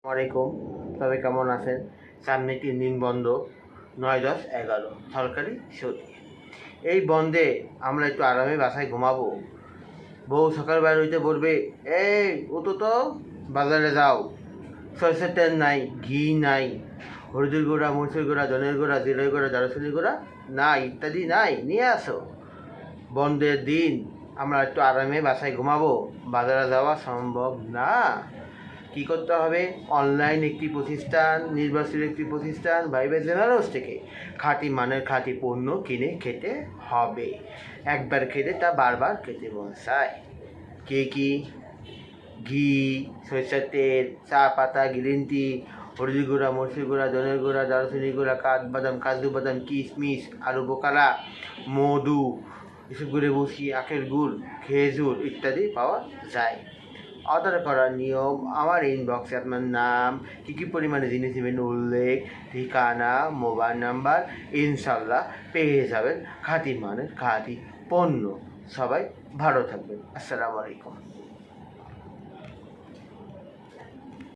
আলাইকুম। তবে কেমন আছেন? সামনে 3 দিন বন্ধ, 9, 10, 11 সরকারি ছুটি। এই বন্ধে আমরা একটু আরামে বাসায় ঘুমাবো। বউ সকালবেলা হইতে বলবে, এই ওতো তো বাজারে যাও, সরষের তেল নাই, ঘি নাই, হলুদের গুঁড়া, মরিচের গুঁড়া, ধনের গুঁড়া, জিরের গুঁড়া, দারুচিনির গুঁড়া নাই, ইত্যাদি নাই, নিয়ে আসো। বন্ধের দিন আমরা একটু আরামে বাসায় ঘুমাবো, বাজারে যাওয়া সম্ভব না। কী করতে হবে? অনলাইন একটি প্রতিষ্ঠান, নির্ভরশীল একটি প্রতিষ্ঠান ভাইবে জেনারেলস থেকে খাঁটি মানের খাঁটি পণ্য কিনে খেতে হবে। একবার খেতে তা বারবার খেতে মন চায়। কি ঘি, সরিষার তেল, চা পাতা, গ্রিন টি, হলুদ গুঁড়া, মরিচের গুঁড়া, ধনের গুঁড়া, দারুচিনি গুঁড়া, কাজু বাদাম, কিশমিশ, আলু বোকারা, মধু, এসবগুলো বসি, আখের গুড়, খেজুর ইত্যাদি পাওয়া যায়। অর্ডার করার নিয়ম: আমার ইনবক্সে আপনার নাম, কী পরিমাণে জিনিস নেবেন উল্লেখ, ঠিকানা, মোবাইল নাম্বার, ইনশাল্লাহ পেয়ে যাবেন খাঁটি মানের খাঁটি পণ্য। সবাই ভালো থাকবেন। আসসালামু আলাইকুম।